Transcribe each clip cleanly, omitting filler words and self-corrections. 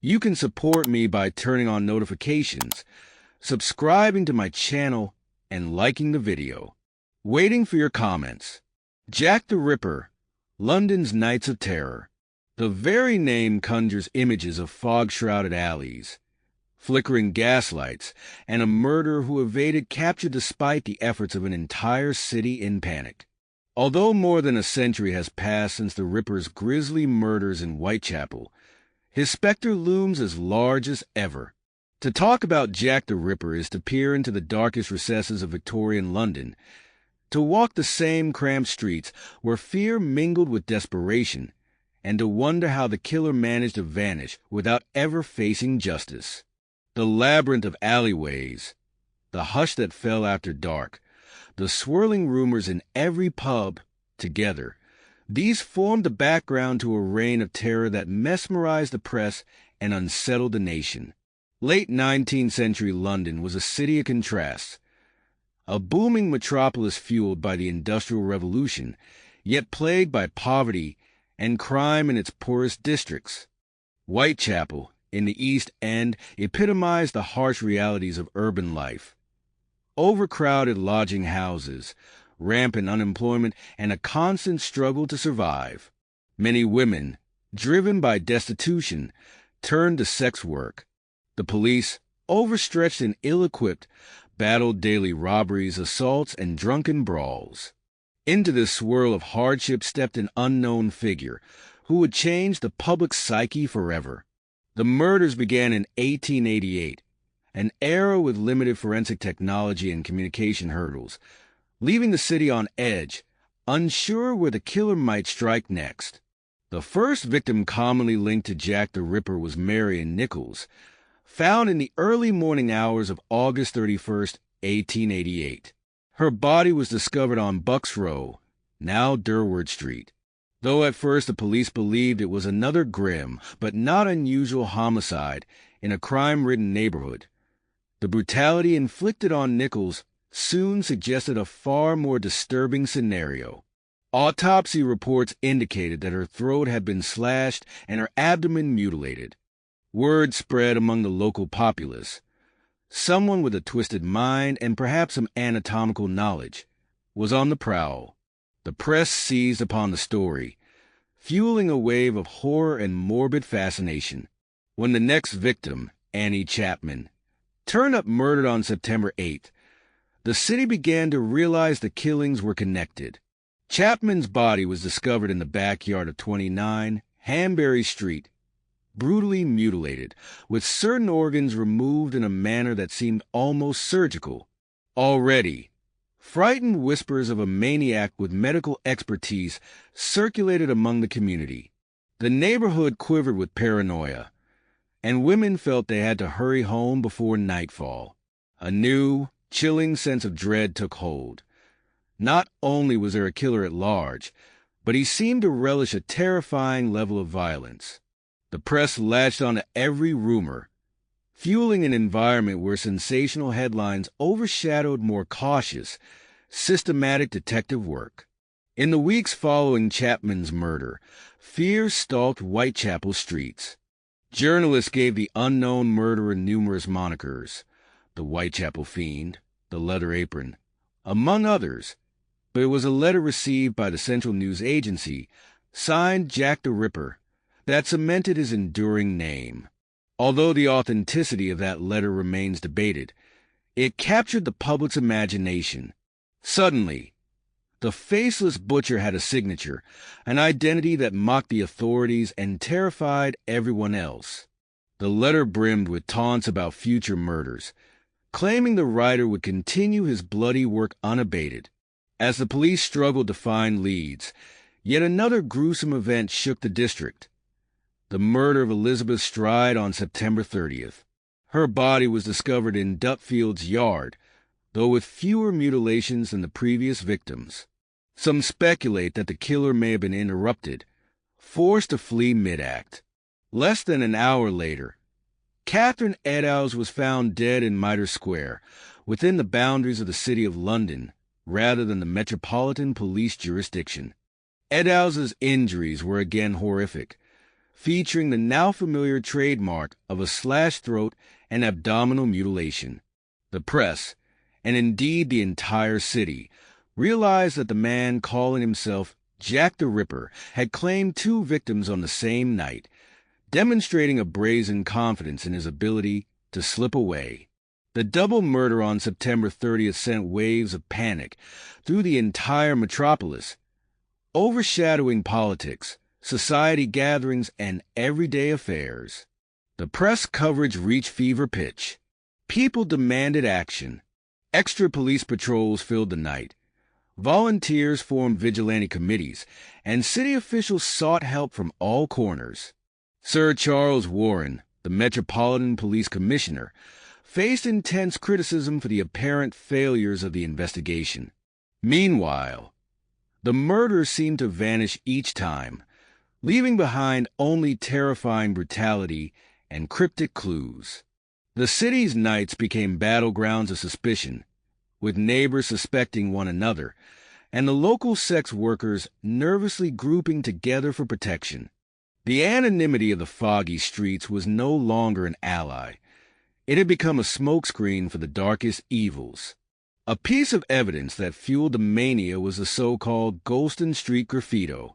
You can support me by turning on notifications, subscribing to my channel, and liking the video. Waiting for your comments. Jack the Ripper, London's Nights of Terror. The very name conjures images of fog-shrouded alleys, flickering gaslights, and a murderer who evaded capture despite the efforts of an entire city in panic. Although more than a century has passed since the Ripper's grisly murders in Whitechapel, his specter looms as large as ever. To talk about Jack the Ripper is to peer into the darkest recesses of Victorian London, to walk the same cramped streets where fear mingled with desperation, and to wonder how the killer managed to vanish without ever facing justice. The labyrinth of alleyways, the hush that fell after dark, the swirling rumors in every pub, together, these formed the background to a reign of terror that mesmerized the press and unsettled the nation. Late 19th century London was a city of contrasts, a booming metropolis fueled by the Industrial Revolution, yet plagued by poverty and crime in its poorest districts. Whitechapel, in the East End, epitomized the harsh realities of urban life. Overcrowded lodging houses, rampant unemployment, and a constant struggle to survive. Many women, driven by destitution, turned to sex work. The police, overstretched and ill-equipped, battled daily robberies, assaults, and drunken brawls. Into this swirl of hardship stepped an unknown figure who would change the public psyche forever. The murders began in 1888, an era with limited forensic technology and communication hurdles, leaving the city on edge, unsure where the killer might strike next. The first victim commonly linked to Jack the Ripper was Mary Ann Nichols, found in the early morning hours of August 31st, 1888. Her body was discovered on Bucks Row, now Durward Street. Though at first the police believed it was another grim but not unusual homicide in a crime-ridden neighborhood, the brutality inflicted on Nichols soon suggested a far more disturbing scenario. Autopsy reports indicated that her throat had been slashed and her abdomen mutilated. Word spread among the local populace. Someone with a twisted mind and perhaps some anatomical knowledge was on the prowl. The press seized upon the story, fueling a wave of horror and morbid fascination. When the next victim, Annie Chapman, turned up murdered on September 8th, the city began to realize the killings were connected. Chapman's body was discovered in the backyard of 29 Hanbury Street, brutally mutilated, with certain organs removed in a manner that seemed almost surgical. Already, frightened whispers of a maniac with medical expertise circulated among the community. The neighborhood quivered with paranoia, and women felt they had to hurry home before nightfall. A new, chilling sense of dread took hold. Not only was there a killer at large, but he seemed to relish a terrifying level of violence. The press latched onto every rumor, fueling an environment where sensational headlines overshadowed more cautious, systematic detective work. In the weeks following Chapman's murder, fear stalked Whitechapel streets. Journalists gave the unknown murderer numerous monikers: the Whitechapel Fiend, the Leather Apron, among others, but it was a letter received by the Central News Agency, signed Jack the Ripper, that cemented his enduring name. Although the authenticity of that letter remains debated, it captured the public's imagination. Suddenly, the faceless butcher had a signature, an identity that mocked the authorities and terrified everyone else. The letter brimmed with taunts about future murders, claiming the writer would continue his bloody work unabated. As the police struggled to find leads, yet another gruesome event shook the district: the murder of Elizabeth Stride on September 30th. Her body was discovered in Dupfield's yard, though with fewer mutilations than the previous victims. Some speculate that the killer may have been interrupted, forced to flee mid-act. Less than an hour later, Catherine Eddowes was found dead in Mitre Square, within the boundaries of the City of London, rather than the Metropolitan Police jurisdiction. Eddowes's injuries were again horrific: featuring the now familiar trademark of a slashed throat and abdominal mutilation. The press, and indeed the entire city, realized that the man calling himself Jack the Ripper had claimed 2 victims on the same night, demonstrating a brazen confidence in his ability to slip away. The double murder on September 30th sent waves of panic through the entire metropolis, overshadowing politics, society gatherings, and everyday affairs. The press coverage reached fever pitch. People demanded action. Extra police patrols filled the night. Volunteers formed vigilante committees, and city officials sought help from all corners. Sir Charles Warren, the Metropolitan Police Commissioner, faced intense criticism for the apparent failures of the investigation. Meanwhile, the murders seemed to vanish each time, leaving behind only terrifying brutality and cryptic clues. The city's nights became battlegrounds of suspicion, with neighbors suspecting one another, and the local sex workers nervously grouping together for protection. The anonymity of the foggy streets was no longer an ally. It had become a smokescreen for the darkest evils. A piece of evidence that fueled the mania was the so-called Golston Street graffito.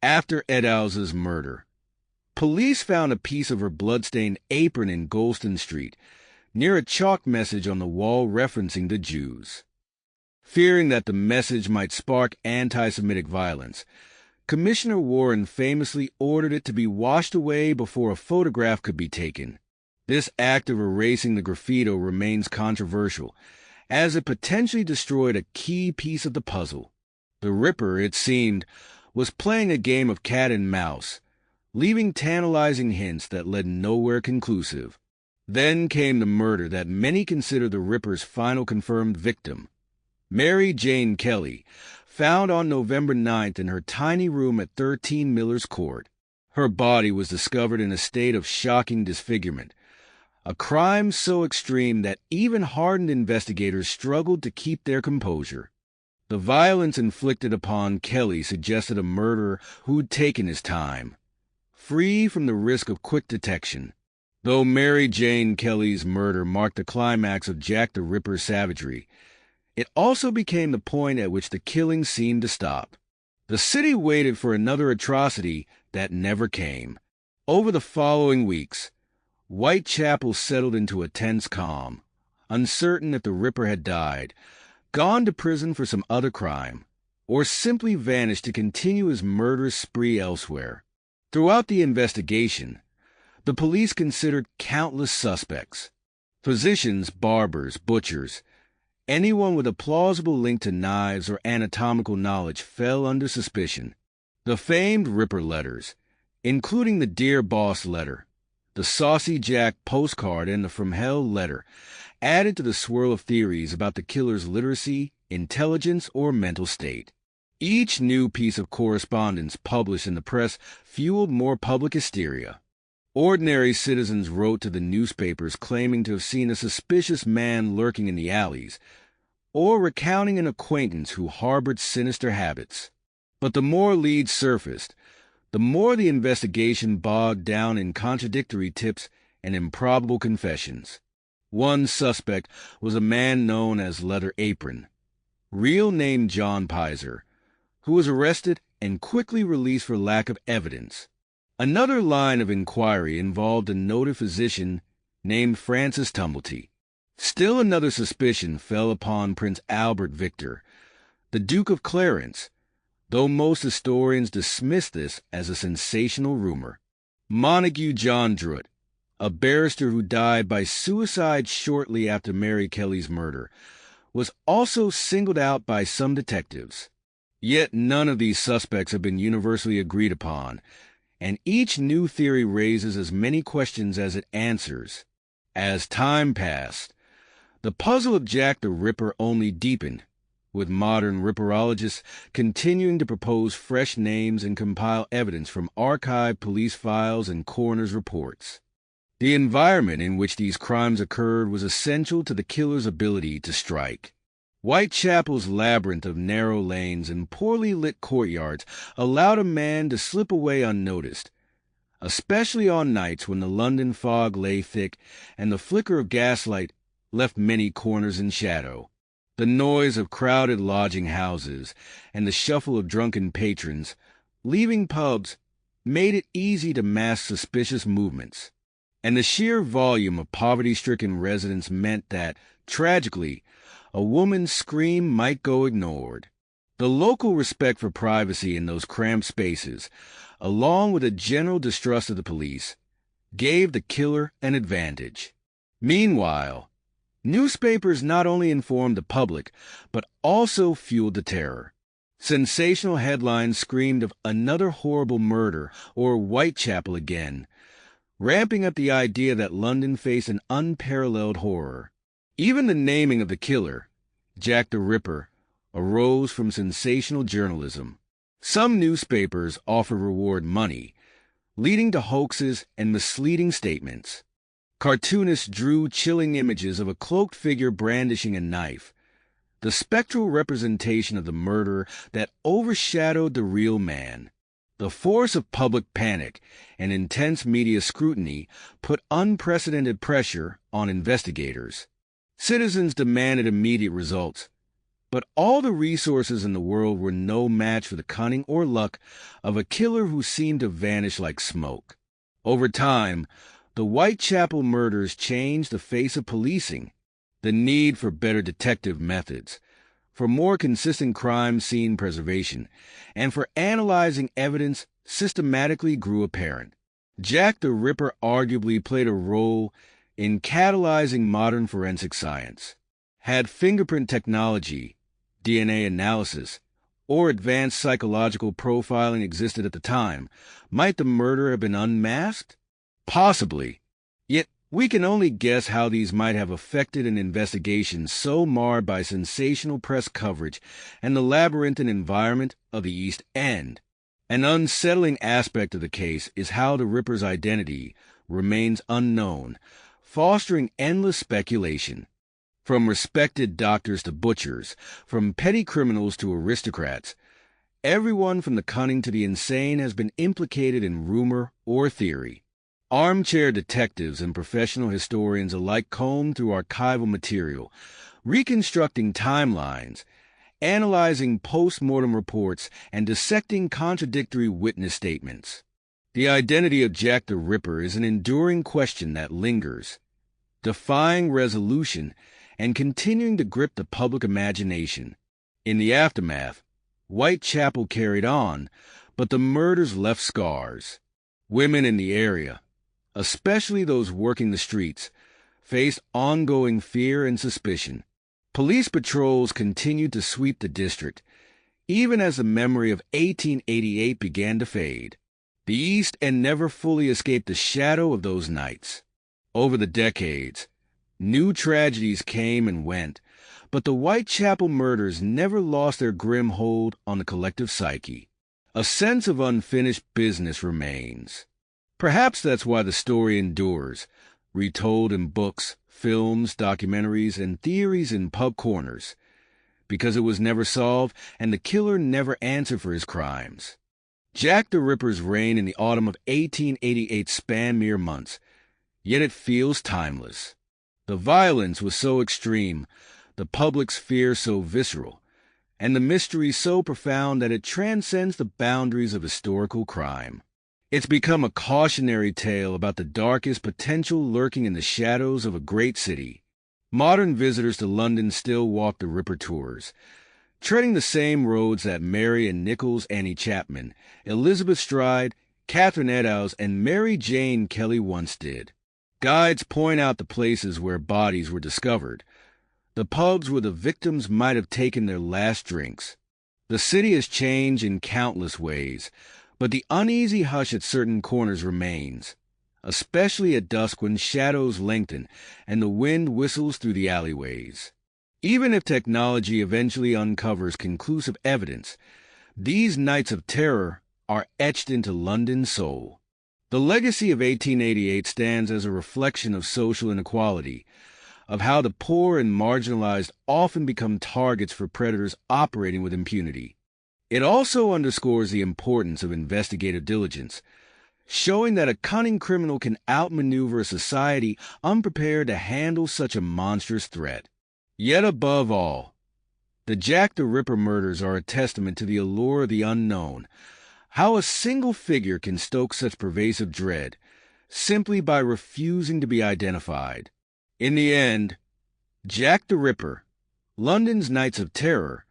After Eddowes' murder, police found a piece of her blood-stained apron in Golston Street, near a chalk message on the wall referencing the Jews. Fearing that the message might spark anti-Semitic violence, Commissioner Warren famously ordered it to be washed away before a photograph could be taken. This act of erasing the graffito remains controversial, as it potentially destroyed a key piece of the puzzle. The Ripper, it seemed, was playing a game of cat and mouse, leaving tantalizing hints that led nowhere conclusive. Then came the murder that many consider the Ripper's final confirmed victim, Mary Jane Kelly, found on November 9th in her tiny room at 13 Miller's Court. Her body was discovered in a state of shocking disfigurement, a crime so extreme that even hardened investigators struggled to keep their composure. The violence inflicted upon Kelly suggested a murderer who'd taken his time, free from the risk of quick detection. Though Mary Jane Kelly's murder marked the climax of Jack the Ripper's savagery, it also became the point at which the killing seemed to stop. The city waited for another atrocity that never came. Over the following weeks, Whitechapel settled into a tense calm, uncertain if the Ripper had died, gone to prison for some other crime, or simply vanished to continue his murderous spree elsewhere. Throughout the investigation, the police considered countless suspects: physicians, barbers, butchers. Anyone with a plausible link to knives or anatomical knowledge fell under suspicion. The famed Ripper letters, including the Dear Boss letter, the Saucy Jack postcard, and the From Hell letter, added to the swirl of theories about the killer's literacy, intelligence, or mental state. Each new piece of correspondence published in the press fueled more public hysteria. Ordinary citizens wrote to the newspapers claiming to have seen a suspicious man lurking in the alleys, or recounting an acquaintance who harbored sinister habits. But the more leads surfaced, the more the investigation bogged down in contradictory tips and improbable confessions. One suspect was a man known as Leather Apron, real name John Pizer, who was arrested and quickly released for lack of evidence. Another line of inquiry involved a noted physician named Francis Tumblety. Still another suspicion fell upon Prince Albert Victor, the Duke of Clarence, though most historians dismiss this as a sensational rumor. Montague John Druitt, a barrister who died by suicide shortly after Mary Kelly's murder, was also singled out by some detectives. Yet none of these suspects have been universally agreed upon, and each new theory raises as many questions as it answers. As time passed, the puzzle of Jack the Ripper only deepened, with modern ripperologists continuing to propose fresh names and compile evidence from archived police files and coroner's reports. The environment in which these crimes occurred was essential to the killer's ability to strike. Whitechapel's labyrinth of narrow lanes and poorly lit courtyards allowed a man to slip away unnoticed, especially on nights when the London fog lay thick and the flicker of gaslight left many corners in shadow. The noise of crowded lodging houses and the shuffle of drunken patrons leaving pubs made it easy to mask suspicious movements. And the sheer volume of poverty-stricken residents meant that, tragically, a woman's scream might go ignored. The local respect for privacy in those cramped spaces, along with a general distrust of the police, gave the killer an advantage. Meanwhile, newspapers not only informed the public, but also fueled the terror. Sensational headlines screamed of another horrible murder or Whitechapel again, ramping up the idea that London faced an unparalleled horror. Even the naming of the killer, Jack the Ripper, arose from sensational journalism. Some newspapers offered reward money, leading to hoaxes and misleading statements. Cartoonists drew chilling images of a cloaked figure brandishing a knife, the spectral representation of the murderer that overshadowed the real man. The force of public panic and intense media scrutiny put unprecedented pressure on investigators. Citizens demanded immediate results, but all the resources in the world were no match for the cunning or luck of a killer who seemed to vanish like smoke. Over time, the Whitechapel murders changed the face of policing. The need for better detective methods, for more consistent crime scene preservation, and for analyzing evidence systematically grew apparent. Jack the Ripper arguably played a role in catalyzing modern forensic science. Had fingerprint technology, DNA analysis, or advanced psychological profiling existed at the time, might the murder have been unmasked? Possibly. Yet we can only guess how these might have affected an investigation so marred by sensational press coverage and the labyrinthine environment of the East End. An unsettling aspect of the case is how the Ripper's identity remains unknown, fostering endless speculation. From respected doctors to butchers, from petty criminals to aristocrats, everyone from the cunning to the insane has been implicated in rumor or theory. Armchair detectives and professional historians alike comb through archival material, reconstructing timelines, analyzing post-mortem reports, and dissecting contradictory witness statements. The identity of Jack the Ripper is an enduring question that lingers, defying resolution and continuing to grip the public imagination. In the aftermath, Whitechapel carried on, but the murders left scars. Women in the area, especially those working the streets, faced ongoing fear and suspicion. Police patrols continued to sweep the district, even as the memory of 1888 began to fade. The East End never fully escaped the shadow of those nights. Over the decades, new tragedies came and went, but the Whitechapel murders never lost their grim hold on the collective psyche. A sense of unfinished business remains. Perhaps that's why the story endures, retold in books, films, documentaries, and theories in pub corners, because it was never solved and the killer never answered for his crimes. Jack the Ripper's reign in the autumn of 1888 spanned mere months, yet it feels timeless. The violence was so extreme, the public's fear so visceral, and the mystery so profound that it transcends the boundaries of historical crime. It's become a cautionary tale about the darkest potential lurking in the shadows of a great city. Modern visitors to London still walk the Ripper tours, treading the same roads that Mary Ann Nichols, Annie Chapman, Elizabeth Stride, Catherine Eddowes, and Mary Jane Kelly once did. Guides point out the places where bodies were discovered, the pubs where the victims might have taken their last drinks. The city has changed in countless ways, but the uneasy hush at certain corners remains, especially at dusk when shadows lengthen and the wind whistles through the alleyways. Even if technology eventually uncovers conclusive evidence, these nights of terror are etched into London's soul. The legacy of 1888 stands as a reflection of social inequality, of how the poor and marginalized often become targets for predators operating with impunity. It also underscores the importance of investigative diligence, showing that a cunning criminal can outmaneuver a society unprepared to handle such a monstrous threat. Yet above all, the Jack the Ripper murders are a testament to the allure of the unknown, how a single figure can stoke such pervasive dread simply by refusing to be identified. In the end, Jack the Ripper, London's Knights of Terror,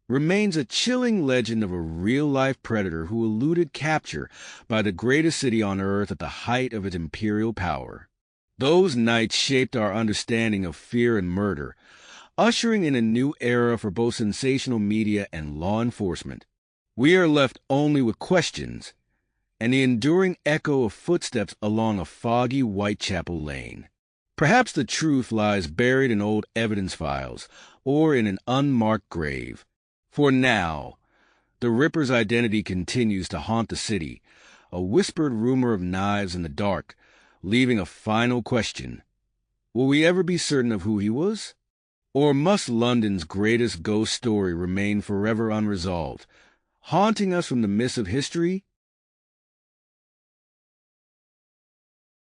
remains a chilling legend of a real-life predator who eluded capture by the greatest city on earth at the height of its imperial power. Those nights shaped our understanding of fear and murder, ushering in a new era for both sensational media and law enforcement. We are left only with questions and the enduring echo of footsteps along a foggy Whitechapel lane. Perhaps the truth lies buried in old evidence files or in an unmarked grave. For now, the Ripper's identity continues to haunt the city, a whispered rumor of knives in the dark, leaving a final question. Will we ever be certain of who he was? Or must London's greatest ghost story remain forever unresolved, haunting us from the mists of history